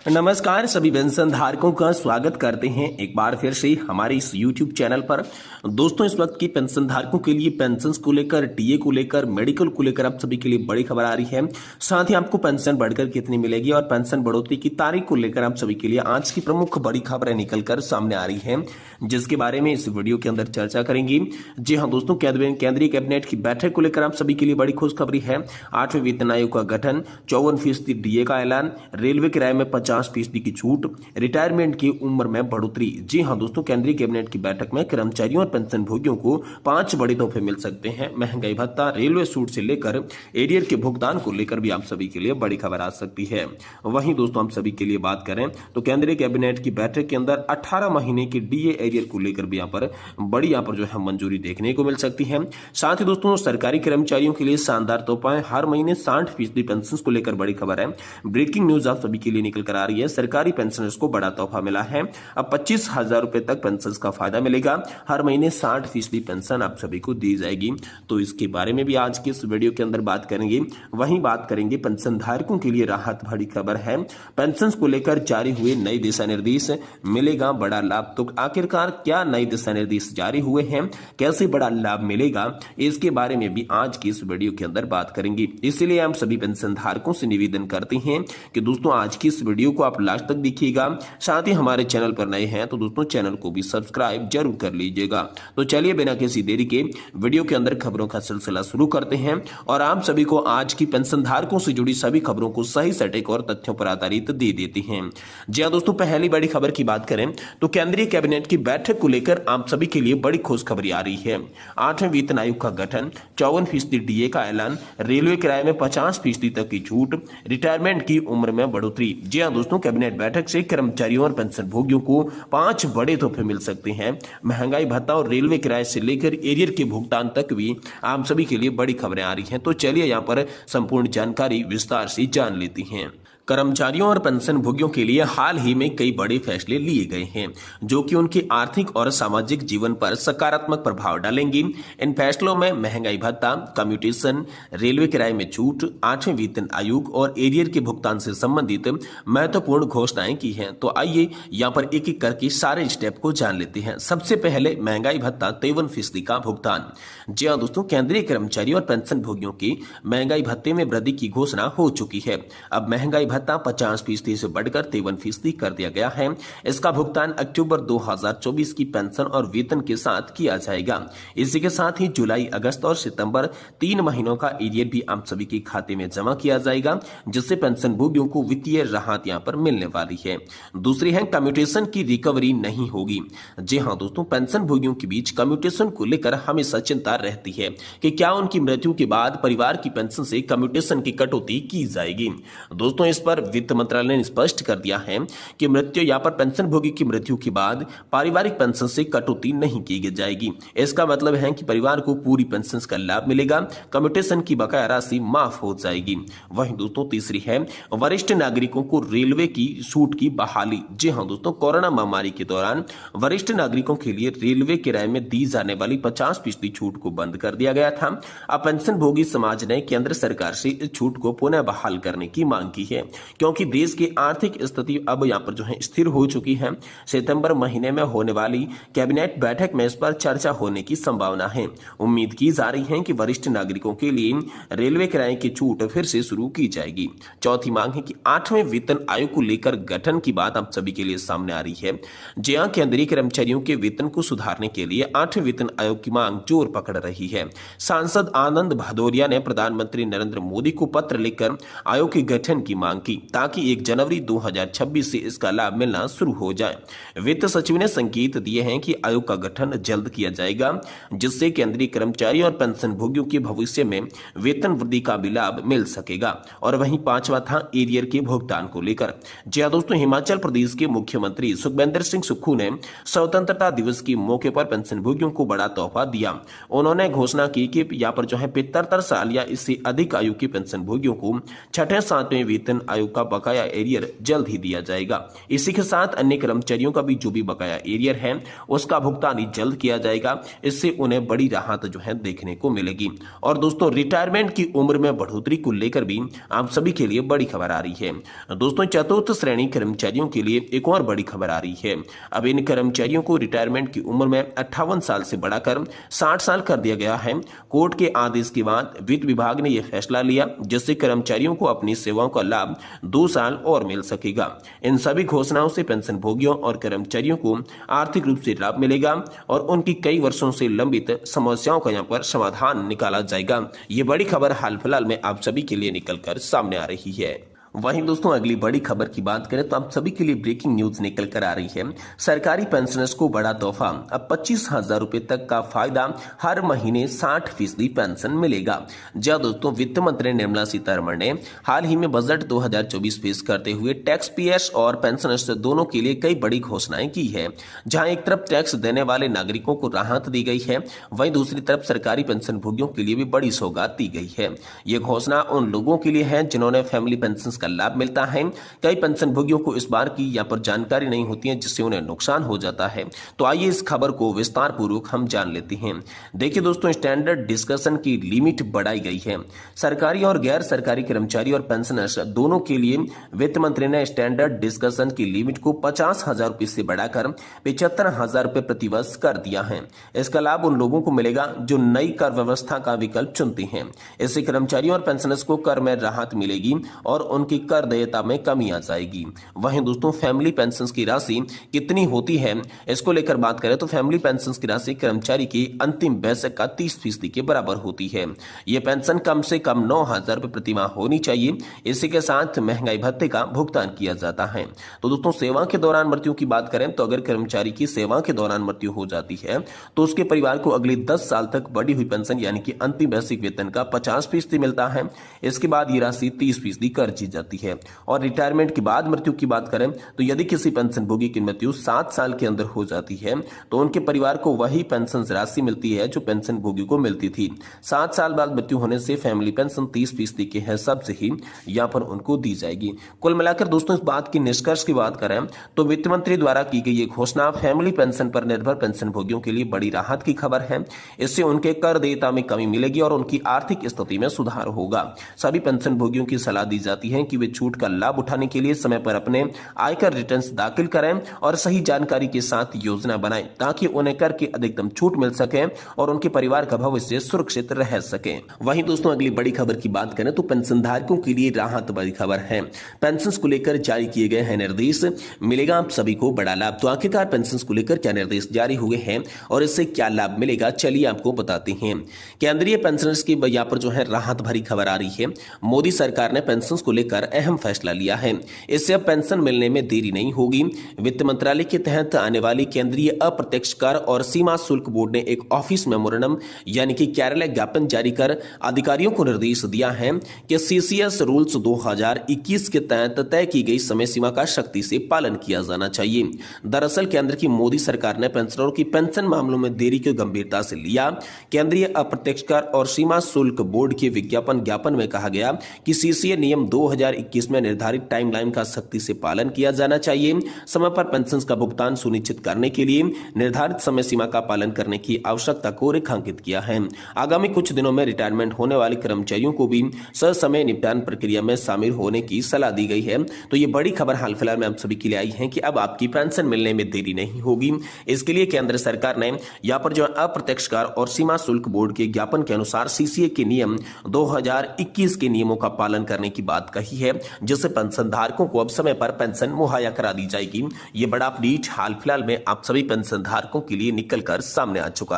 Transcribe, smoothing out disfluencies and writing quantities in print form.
नमस्कार सभी पेंशन धारकों का स्वागत करते हैं एक बार फिर से हमारे इस YouTube चैनल पर। दोस्तों, इस वक्त की पेंशन धारकों के लिए पेंशन को लेकर, टीए को लेकर, मेडिकल को लेकर आप सभी के लिए बड़ी खबर आ रही है। साथ ही आपको पेंशन बढ़कर कितनी मिलेगी और पेंशन बढ़ोतरी की तारीख को लेकर आप सभी के लिए आज की प्रमुख बड़ी खबरें निकलकर सामने आ रही है, जिसके बारे में इस वीडियो के अंदर चर्चा करेंगे। जी हाँ दोस्तों, केंद्रीय कैबिनेट की बैठक को लेकर आप सभी के लिए बड़ी खुशखबरी है। 8वें वेतन आयोग का गठन, 54% डीए का ऐलान, रेलवे किराए में 50% की छूट, रिटायरमेंट की उम्र में बढ़ोतरी। जी हां दोस्तों, केंद्रीय कैबिनेट की बैठक में कर्मचारियों और पेंशन भोगियों को 5 बड़े तोहफे मिल सकते हैं। महंगाई भत्ता, रेलवे छूट से लेकर एरियर के भुगतान को लेकर भी आप सभी के लिए बड़ी खबर आ सकती है। वहीं दोस्तों, हम सभी के लिए बात करें तो केंद्रीय कैबिनेट की बैठक के अंदर 18 महीने के डीए एरियर को लेकर भी यहाँ पर जो है मंजूरी देखने को मिल सकती है। साथ ही दोस्तों, सरकारी कर्मचारियों के लिए शानदार तोहफा है। हर महीने 60% पेंशन को लेकर बड़ी खबर है। ब्रेकिंग न्यूज आप सभी के लिए निकल कर आ रही है। सरकारी पेंशनर्स को बड़ा तोहफा मिला है। अब 25,000 रुपए तक पेंशन का फायदा मिलेगा। हर महीने 60% पेंशन आप सभी को दी जाएगी। तो इसके बारे में भी आज के इस वीडियो के अंदर बात करेंगे। वहीं बात करेंगे पेंशन धारकों के लिए राहत भरी खबर है। पेंशन को लेकर जारी हुए नए दिशा निर्देश, मिलेगा बड़ा लाभ। तो आखिरकार क्या नए दिशा निर्देश जारी हुए हैं, कैसे बड़ा लाभ मिलेगा, इसके बारे में भी आज की इस वीडियो के अंदर बात करेंगे। इसलिए हम सभी पेंशन धारकों से निवेदन करते हैं कि दोस्तों आज की इस वीडियो को आप लास्ट तक देखिएगा। साथ ही हमारे चैनल पर नए हैं तो दोस्तों चैनल को भी सब्सक्राइब जरूर कर लीजिएगा। तो चलिए बिना किसी देरी के वीडियो के अंदर खबरों का सिलसिला शुरू करते हैं और आप सभी को आज की पेंशन धारकों से जुड़ी सभी खबरों को सही सटीक और तथ्यों पर आधारित दे देती हैं। जी हां दोस्तों, पहली बड़ी खबर की बात करें तो केंद्रीय कैबिनेट की बैठक को लेकर आप सभी के लिए बड़ी खुशखबरी आ रही है। 8वें वेतन आयोग का गठन, 54% डीए का ऐलान, रेलवे किराए में 50% तक की छूट, रिटायरमेंट की उम्र में बढ़ोतरी। जी हां दोस्तों, कैबिनेट बैठक से कर्मचारियों और पेंशन भोगियों को 5 बड़े तोहफे मिल सकते हैं। महंगाई भत्ता और रेलवे किराए से लेकर एरियर के भुगतान तक भी आप सभी के लिए बड़ी खबरें आ रही हैं। तो चलिए यहाँ पर संपूर्ण जानकारी विस्तार से जान लेती हैं। कर्मचारियों और पेंशन भोगियों के लिए हाल ही में कई बड़े फैसले लिए गए हैं, जो कि उनके आर्थिक और सामाजिक जीवन पर सकारात्मक प्रभाव डालेंगे। इन फैसलों में महंगाई भत्ता, कम्यूटेशन, रेलवे किराए में छूट, 8वें वेतन आयोग और एरियर के भुगतान से संबंधित महत्वपूर्ण घोषणाएं की हैं। तो आइए यहाँ पर एक एक करके सारे स्टेप को जान लेते हैं। सबसे पहले महंगाई भत्ता 53% का भुगतान। जी हाँ दोस्तों, केंद्रीय कर्मचारी और पेंशन भोगियों की महंगाई भत्ते में वृद्धि की घोषणा हो चुकी है। अब महंगाई भत्ता 50% से बढ़कर 53% कर दिया गया है। इसका भुगतान अक्टूबर 2024 की पेंशन और वेतन के साथ किया जाएगा। इसी के साथ ही जुलाई, अगस्त और सितंबर 3 महीनों का एरियर भी आप सभी के खाते में जमा किया जाएगा, जिससे पेंशन भोगियों को वित्तीय राहत यहाँ पर मिलने वाली है। दूसरी है कम्यूटेशन की रिकवरी नहीं होगी। जी हाँ दोस्तों, पेंशन भोगियों के बीच कम्यूटेशन को लेकर हमेशा चिंता रहती है कि क्या उनकी मृत्यु के बाद परिवार की पेंशन से कम्यूटेशन की कटौती की जाएगी। दोस्तों, इस पर वित्त मंत्रालय ने स्पष्ट कर दिया है कि मृत्यु या पर पेंशन भोगी की मृत्यु के बाद पारिवारिक पेंशन से कटौती नहीं की जाएगी। इसका मतलब है कि परिवार को पूरी पेंशन का लाभ मिलेगा, कम्यूटेशन की बकाया राशि माफ हो जाएगी। वहीं दोस्तों, तीसरी है वरिष्ठ नागरिकों को रेलवे की छूट की बहाली। जी हाँ दोस्तों, कोरोना महामारी के दौरान वरिष्ठ नागरिकों के लिए रेलवे किराए में दी जाने वाली 50% छूट को बंद कर दिया गया था। अब पेंशन भोगी समाज ने केंद्र सरकार से इस छूट को पुनः बहाल करने की मांग की है, क्योंकि देश की आर्थिक स्थिति अब यहाँ पर जो है स्थिर हो चुकी है। सितंबर महीने में होने वाली कैबिनेट बैठक में इस पर चर्चा होने की संभावना है। उम्मीद की जा रही है कि वरिष्ठ नागरिकों के लिए रेलवे किराए की छूट फिर से शुरू की जाएगी। चौथी मांग है कि 8वें वेतन आयोग को लेकर गठन की बात आप सभी के लिए सामने आ रही है। जी हां, केंद्रीय कर्मचारियों के वेतन को सुधारने के लिए 8वें वेतन आयोग की मांग जोर पकड़ रही है। सांसद आनंद भदौरिया ने प्रधानमंत्री नरेंद्र मोदी को पत्र लिखकर आयोग के गठन की मांग की, ताकि 1 जनवरी 2026 से इसका लाभ मिलना शुरू हो जाए। वित्त सचिव ने संकेत दिए हैं कि आयोग का गठन जल्द किया जाएगा, जिससे केंद्रीय कर्मचारी और पेंशन भोगियों के भविष्य में वेतन वृद्धि का भी लाभ मिल सकेगा। और वहीं पांचवा था एरियर के भुगतान को लेकर। जी हां दोस्तों, हिमाचल प्रदेश के मुख्यमंत्री सुखविंदर सिंह सुक्खू ने स्वतंत्रता दिवस के मौके पर पेंशन भोगियों को बड़ा तोहफा दिया। उन्होंने घोषणा की कि यहाँ पर जो है 75 साल या इससे अधिक आयु के पेंशन भोगियों को 6ठे 7वें वेतन आयोग का बकाया एरियर जल्द ही दिया जाएगा। इसी के साथ अन्य कर्मचारियों का भी जो भी बकाया एरियर है उसका भुगतान ही जल्द किया जाएगा। इससे उन्हें बड़ी राहत जो है देखने को मिलेगी। और दोस्तों रिटायरमेंट की उम्र में बढ़ोतरी को लेकर भी आप सभी के लिए बड़ी खबर आ रही है। दोस्तों चतुर्थ श्रेणी कर्मचारियों के लिए एक और बड़ी खबर आ रही है। अब इन कर्मचारियों को रिटायरमेंट की उम्र में 58 साल से बढ़ाकर 60 साल कर दिया गया है। कोर्ट के आदेश के बाद वित्त विभाग ने यह फैसला लिया, जिससे कर्मचारियों को अपनी सेवाओं का लाभ 2 साल और मिल सकेगा। इन सभी घोषणाओं से पेंशन भोगियों और कर्मचारियों को आर्थिक रूप से लाभ मिलेगा और उनकी कई वर्षों से लंबित समस्याओं का यहाँ पर समाधान निकाला जाएगा। ये बड़ी खबर हाल फिलहाल में आप सभी के लिए निकलकर सामने आ रही है। वहीं दोस्तों अगली बड़ी खबर की बात करें तो आप सभी के लिए ब्रेकिंग न्यूज निकल कर आ रही है। सरकारी पेंशनर्स को बड़ा तोहफा, अब 25,000 रुपए तक का फायदा, हर महीने 60% पेंशन मिलेगा। जब दोस्तों वित्त मंत्री निर्मला सीतारमण ने हाल ही में बजट 2024 पेश करते हुए टैक्स पेयर्स और पेंशनर्स दोनों के लिए कई बड़ी घोषणाएं की है। जहां एक तरफ टैक्स देने वाले नागरिकों को राहत दी गई है, वहीं दूसरी तरफ सरकारी पेंशन भोगियों के लिए भी बड़ी सौगात दी गई है। ये घोषणा उन लोगों के लिए है जिन्होंने फैमिली पेंशन का लाभ मिलता है। कई पेंशन भोगियों को इस बार की यहाँ पर जानकारी नहीं होती है, जिससे उन्हें नुकसान हो जाता है। तो आइए इस खबर को विस्तार पूर्वक हम जान लेते हैं। देखिए दोस्तों स्टैंडर्ड डिस्कशन की लिमिट बढ़ाई गई है। सरकारी और गैर सरकारी कर्मचारी और पेंशनर्स दोनों के लिए वित्त मंत्री ने स्टैंडर्ड डिस्कशन की लिमिट को 50,000 रुपए से बढ़ाकर 75,000 रुपए प्रतिवर्ष कर दिया है। इसका लाभ उन लोगों को मिलेगा जो नई कर व्यवस्था का विकल्प चुनते हैं। इससे कर्मचारियों और पेंशनर्स को कर में राहत मिलेगी और उनकी कर देयता में कमी आ जाएगी। वहीं दोस्तों फैमिली पेंशन की राशि कितनी होती है, इसको लेकर बात करें तो फैमिली पेंशन की राशि कर्मचारी की अंतिम वयस्क का 30% के बराबर होती है। यह पेंशन कम से कम 9,000 रुपए प्रति माह होनी चाहिए। इसी के साथ महंगाई भत्ते का भुगतान किया जाता है। तो दोस्तों सेवा के दौरान मृत्यु की बात करें तो अगर कर्मचारी की सेवा के दौरान मृत्यु हो जाती है तो उसके परिवार को अगले 10 साल तक बढ़ी हुई पेंशन यानी कि अंतिम वैश्विक वेतन का 50% मिलता है। इसके बाद ये राशि 30% कर दी जाती है। और रिटायरमेंट के बाद मृत्यु की बात करें तो यदि किसी पेंशन भोगी की मृत्यु 7 साल के अंदर हो जाती है तो उनके परिवार को वही पेंशन राशि मिलती है जो पेंशन भोगी को मिलती थी। 7 साल बाद मृत्यु होने से फैमिली पेंशन 30% के हिसाब से ही यहाँ पर उनको दी जाएगी। कुल मिलाकर दोस्तों इस बात की निष्कर्ष की बात करें तो वित्त मंत्री द्वारा की गई ये घोषणा फैमिली पेंशन पर निर्भर पेंशन भोगियों के लिए बड़ी राहत की खबर है। इससे उनके कर देयता में कमी मिलेगी और उनकी आर्थिक स्थिति में सुधार होगा। सभी पेंशन भोगियों की सलाह दी जाती है कि वे छूट का लाभ उठाने के लिए समय पर अपने आयकर रिटर्न्स दाखिल करें और सही जानकारी के साथ योजना बनाएं ताकि उन्हें कर की अधिकतम छूट मिल सके और उनके परिवार का भविष्य सुरक्षित रह सके। वहीं दोस्तों अगली बड़ी खबर की बात करें तो पेंशनधारकों के लिए राहत बड़ी खबर है। पेंशन को लेकर जारी किए गए हैं निर्देश, मिलेगा आप सभी को बड़ा लाभ। तो आखिरकार पेंशन को लेकर क्या निर्देश जारी हुए हैं और इससे क्या लाभ मिलेगा, चलिए आपको बताते हैं। केंद्रीय पेंशनर्स की यहाँ पर जो है राहत भरी खबर आ रही है। मोदी सरकार ने पेंशन को लेकर अहम फैसला लिया है। इससे अब पेंशन मिलने में देरी नहीं होगी। वित्त मंत्रालय के तहत आने वाली केंद्रीय अप्रत्यक्ष कर और सीमा शुल्क बोर्ड ने एक ऑफिस मेमोरेंडम यानी कि कार्यालय ज्ञापन जारी कर अधिकारियों को निर्देश दिया है कि सीसीएस रूल्स 2021 के तहत तय की गई समय सीमा का सख्ती से पालन किया जाना चाहिए। दरअसल केंद्र की मोदी सरकार ने पेंशनरों की पेंशन मामलों में देरी को गंभीरता से लिया। केंद्रीय अप्रत्यक्ष कर और सीमा शुल्क बोर्ड के ज्ञापन में कहा गया कि सीसीए नियम 2021 में निर्धारित टाइमलाइन का सख्ती से पालन किया जाना चाहिए। समय पर पेंशन का भुगतान सुनिश्चित करने के लिए निर्धारित समय सीमा का पालन करने की आवश्यकता को रेखांकित किया है। आगामी कुछ दिनों में रिटायरमेंट होने वाले कर्मचारियों को भी ससमय निपटान प्रक्रिया में शामिल होने की सलाह दी गई है। तो ये बड़ी खबर हाल फिलहाल में आप सभी के लिए आई है कि अब आपकी पेंशन मिलने में देरी नहीं होगी। इसके लिए केंद्र सरकार ने यहाँ पर जो अप्रत्यक्ष कर और सीमा शुल्क बोर्ड के ज्ञापन के अनुसार सीसीए के नियम 2021 के नियमों का पालन करने की बात कही है, जिससे पेंशन धारकों को अब समय पर पेंशन मुहैया करा दी जाएगी। ये बड़ा अपडेट हाल फिलहाल में आप सभी पेंशन धारकों के लिए निकल कर सामने आ चुका है।